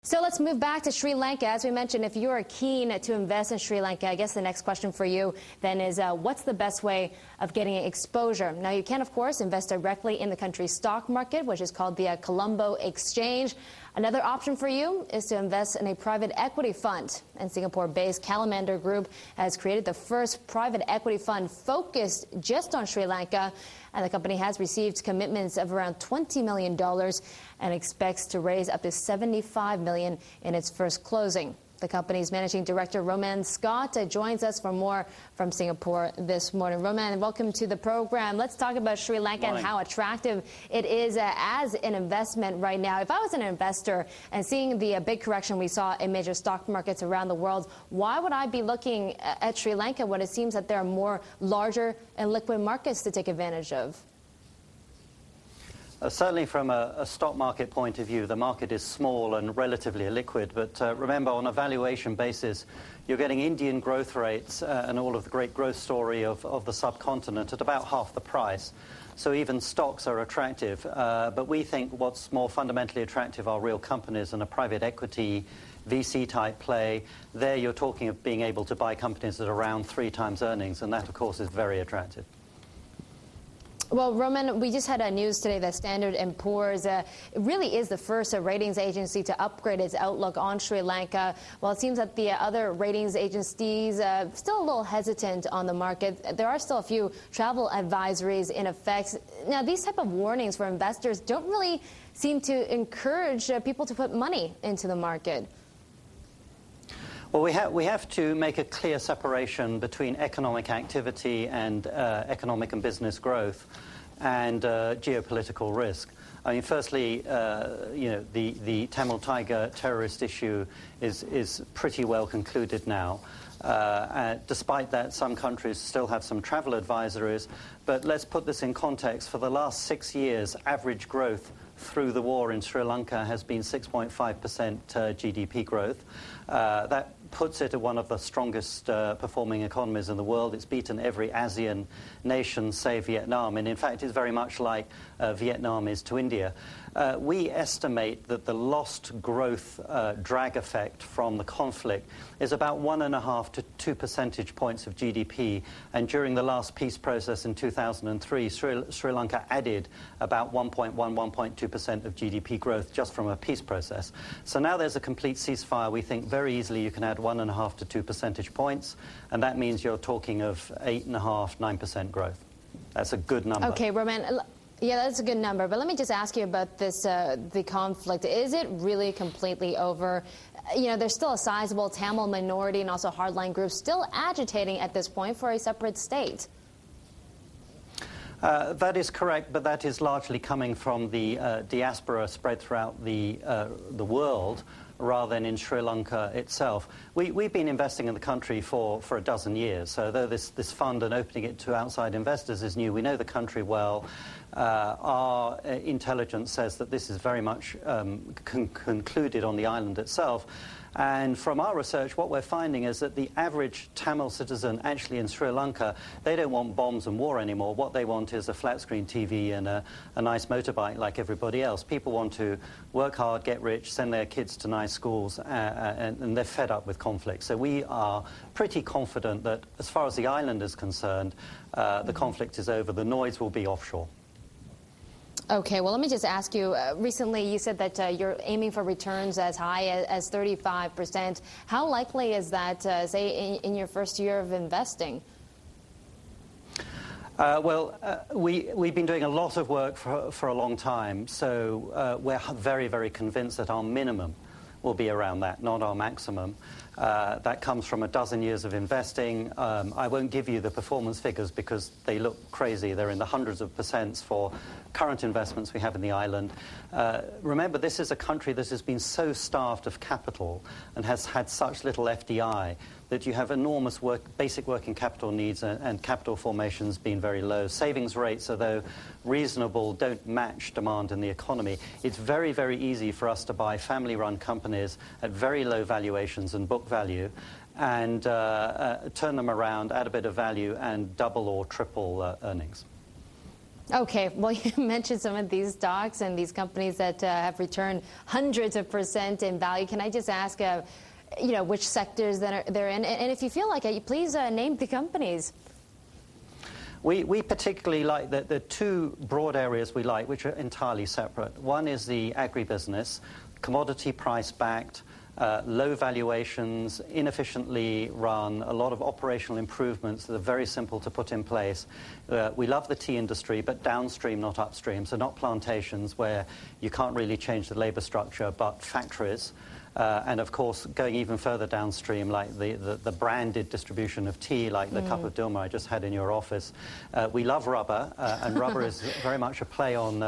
So let's move back to Sri Lanka. As we mentioned, if you are keen to invest in Sri Lanka, I guess the next question for you then is what's the best way of getting exposure? Now, you can, of course, invest directly in the country's stock market, which is called the Colombo Exchange. Another option for you is to invest in a private equity fund. And Singapore-based Calamander Group has created the first private equity fund focused just on Sri Lanka. And the company has received commitments of around $20 million and expects to raise up to $75 million in its first closing. The company's managing director, Roman Scott, joins us for more from Singapore this morning. Roman, welcome to the program. Let's talk about Sri Lanka and how attractive it is as an investment right now. If I was an investor and seeing the big correction we saw in major stock markets around the world, why would I be looking at Sri Lanka when it seems that there are more larger and liquid markets to take advantage of? Certainly from a stock market point of view, the market is small and relatively illiquid. But remember, on a valuation basis, you're getting Indian growth rates and all of the great growth story of the subcontinent at about half the price. So even stocks are attractive. But we think what's more fundamentally attractive are real companies and a private equity VC-type play. There you're talking of being able to buy companies at around 3 times earnings, and that, of course, is very attractive. Well, Roman, we just had news today that Standard & Poor's really is the first ratings agency to upgrade its outlook on Sri Lanka. Well, it seems that the other ratings agencies still a little hesitant on the market. There are still a few travel advisories in effect. Now, these type of warnings for investors don't really seem to encourage people to put money into the market. Well, we have to make a clear separation between economic activity and economic and business growth and geopolitical risk. I mean, firstly, the Tamil Tiger terrorist issue is pretty well concluded now. Despite that, some countries still have some travel advisories. But let's put this in context. For the last 6 years, average growth through the war in Sri Lanka has been 6.5% GDP growth. That puts it at one of the strongest performing economies in the world. It's beaten every ASEAN nation, save Vietnam. And in fact, it's very much like Vietnam is to India. We estimate that the lost growth drag effect from the conflict is about 1.5 to 2 percentage points of GDP. And during the last peace process in 2003, Sri Lanka added about 1.1, 1.2% of GDP growth just from a peace process. So now there's a complete ceasefire. We think very easily you can add 1.5 to 2 percentage points, and that means you're talking of 8.5, 9% growth. That's a good number. Okay, Roman. Yeah, that's a good number. But let me just ask you about this, the conflict. Is it really completely over? You know, there's still a sizable Tamil minority and also hardline groups still agitating at this point for a separate state. That is correct, but that is largely coming from the diaspora spread throughout the world, rather than in Sri Lanka itself. We've been investing in the country for a dozen years. So though this fund and opening it to outside investors is new, we know the country well. Our intelligence says that this is very much concluded on the island itself. And from our research, what we're finding is that the average Tamil citizen actually in Sri Lanka, they don't want bombs and war anymore. What they want is a flat-screen TV and a nice motorbike like everybody else. People want to work hard, get rich, send their kids to nice schools, and they're fed up with conflict. So we are pretty confident that as far as the island is concerned, the conflict is over. The noise will be offshore. Okay, well, let me just ask you, recently you said that you're aiming for returns as high as 35%. How likely is that, say, in your first year of investing? We've been doing a lot of work for a long time, so we're very, very convinced that our minimum will be around that, not our maximum. That comes from a dozen years of investing. I won't give you the performance figures because they look crazy. They're in the hundreds of percents for current investments we have in the island. Remember, this is a country that has been so starved of capital and has had such little FDI that you have enormous basic working capital needs and capital formations being very low. Savings rates, although reasonable, don't match demand in the economy. It's very, very easy for us to buy family-run companies at very low valuations and book value and turn them around, add a bit of value, and double or triple earnings. Okay, well, you mentioned some of these stocks and these companies that have returned hundreds of % in value. Can I just ask, which sectors that they're in? And if you feel like it, please name the companies. We particularly like the two broad areas we like, which are entirely separate. One is the agribusiness, commodity price backed, low valuations, inefficiently run, a lot of operational improvements that are very simple to put in place. We love the tea industry, but downstream, not upstream, so not plantations where you can't really change the labor structure, but factories. And, of course, going even further downstream, like the branded distribution of tea, like the cup of Dilma I just had in your office. We love rubber, and rubber is very much a play on,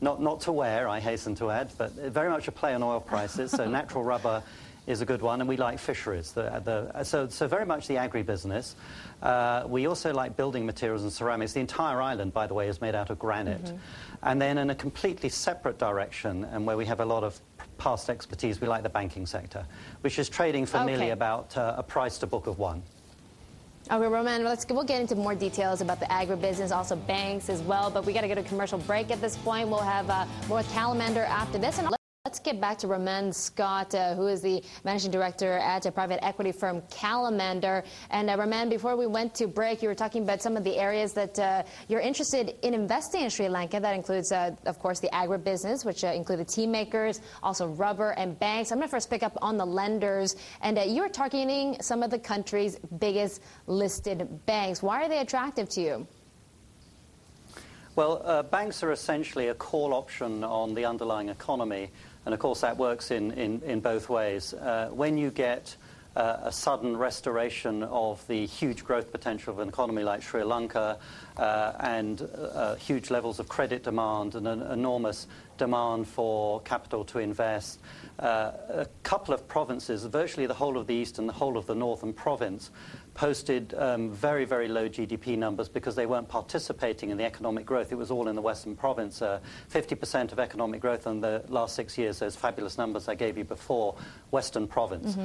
not to wear, I hasten to add, but very much a play on oil prices. So natural rubber is a good one, and we like fisheries. So very much the agribusiness. We also like building materials and ceramics. The entire island, by the way, is made out of granite. And then in a completely separate direction, and where we have a lot of past expertise, we like the banking sector, which is trading for nearly about a price to book of 1. Okay, Roman, we'll get into more details about the agribusiness, also banks as well, but we got to get a commercial break at this point. We'll have more Calamander after this. And let's get back to Roman Scott, who is the managing director at a private equity firm, Calamander. And Roman, before we went to break, you were talking about some of the areas that you're interested in investing in Sri Lanka. That includes, of course, the agribusiness, which include the tea makers, also rubber and banks. I'm going to first pick up on the lenders. And you're targeting some of the country's biggest listed banks. Why are they attractive to you? Well, banks are essentially a call option on the underlying economy. And, of course, that works in both ways. When you get a sudden restoration of the huge growth potential of an economy like Sri Lanka and huge levels of credit demand and an enormous demand for capital to invest, a couple of provinces, virtually the whole of the east and the whole of the northern province, posted very, very low GDP numbers because they weren't participating in the economic growth. It was all in the western province. 50% of economic growth in the last 6 years, those fabulous numbers I gave you before, western province.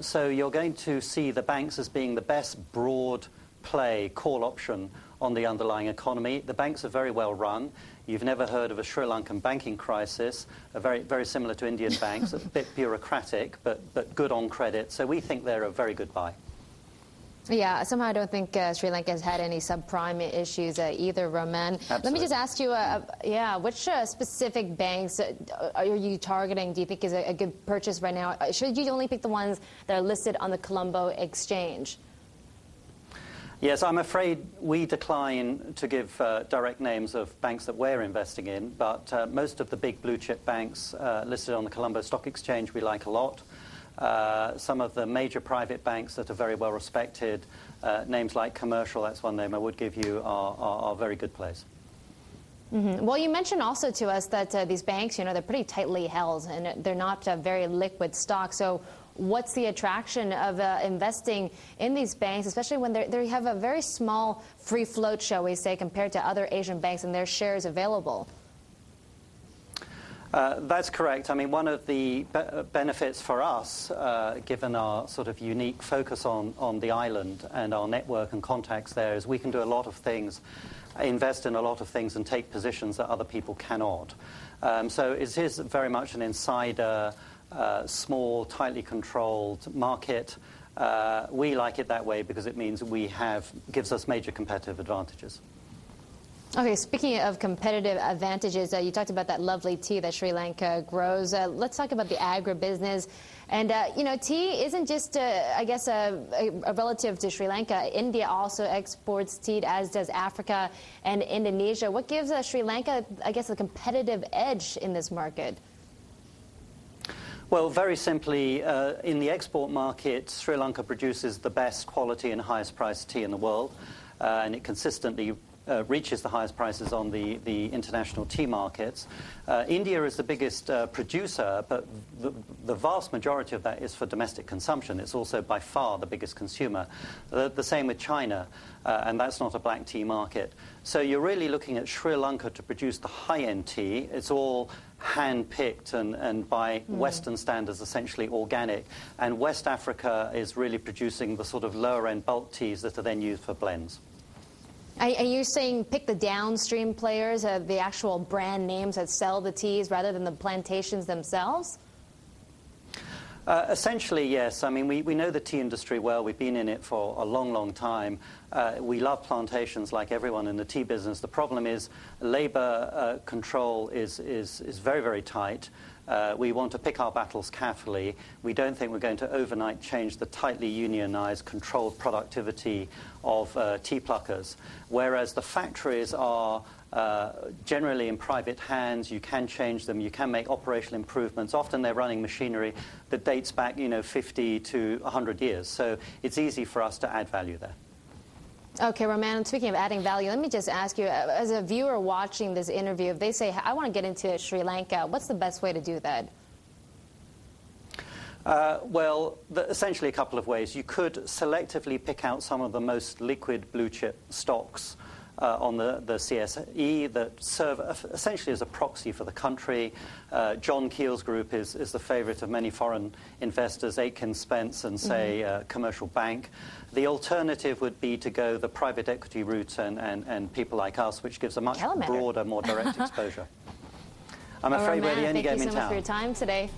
So you're going to see the banks as being the best broad play call option on the underlying economy. The banks are very well run. You've never heard of a Sri Lankan banking crisis, very, very similar to Indian banks, a bit bureaucratic, but good on credit. So we think they're a very good buy. Yeah, somehow I don't think Sri Lanka has had any subprime issues either, Roman. Absolutely. Let me just ask you, which specific banks are you targeting, do you think is a good purchase right now? Should you only pick the ones that are listed on the Colombo Exchange? Yes, I'm afraid we decline to give direct names of banks that we're investing in, but most of the big blue chip banks listed on the Colombo Stock Exchange we like a lot. Some of the major private banks that are very well respected, names like Commercial, that's one name I would give you, are very good plays. Well, you mentioned also to us that these banks, they're pretty tightly held and they're not very liquid stocks. So what's the attraction of investing in these banks, especially when they have a very small free float, shall we say, compared to other Asian banks and their shares available? That's correct. I mean, one of the benefits for us, given our sort of unique focus on the island and our network and contacts there, is we can do a lot of things, invest in a lot of things and take positions that other people cannot. So it is very much an insider, small, tightly controlled market. We like it that way because it means gives us major competitive advantages. Okay, speaking of competitive advantages, you talked about that lovely tea that Sri Lanka grows. Let's talk about the agribusiness. And, tea isn't just, a relative to Sri Lanka. India also exports tea, as does Africa and Indonesia. What gives Sri Lanka, a competitive edge in this market? Well, very simply, in the export market, Sri Lanka produces the best quality and highest priced tea in the world, and it consistently reaches the highest prices on the international tea markets. India is the biggest producer, but the vast majority of that is for domestic consumption. It's also by far the biggest consumer. The same with China, and that's not a black tea market. So you're really looking at Sri Lanka to produce the high-end tea. It's all hand-picked and by Western standards essentially organic. And West Africa is really producing the sort of lower-end bulk teas that are then used for blends. Are you saying pick the downstream players, the actual brand names that sell the teas rather than the plantations themselves? Essentially, yes. I mean, we know the tea industry well. We've been in it for a long, long time. We love plantations like everyone in the tea business. The problem is labor control is very, very tight. We want to pick our battles carefully. We don't think we're going to overnight change the tightly unionized, controlled productivity of tea pluckers, whereas the factories are generally in private hands. You can change them. You can make operational improvements. Often they're running machinery that dates back, 50 to 100 years. So it's easy for us to add value there. Okay, Roman, speaking of adding value, let me just ask you, as a viewer watching this interview, if they say, I want to get into Sri Lanka, what's the best way to do that? Well, essentially a couple of ways. You could selectively pick out some of the most liquid blue chip stocks on the CSE that serve essentially as a proxy for the country. John Keel's group is the favorite of many foreign investors, Aitken Spence and, say, Commercial Bank. The alternative would be to go the private equity route and people like us, which gives a much broader, more direct exposure. I'm afraid we're the only game in town. Thank you so much for your time today.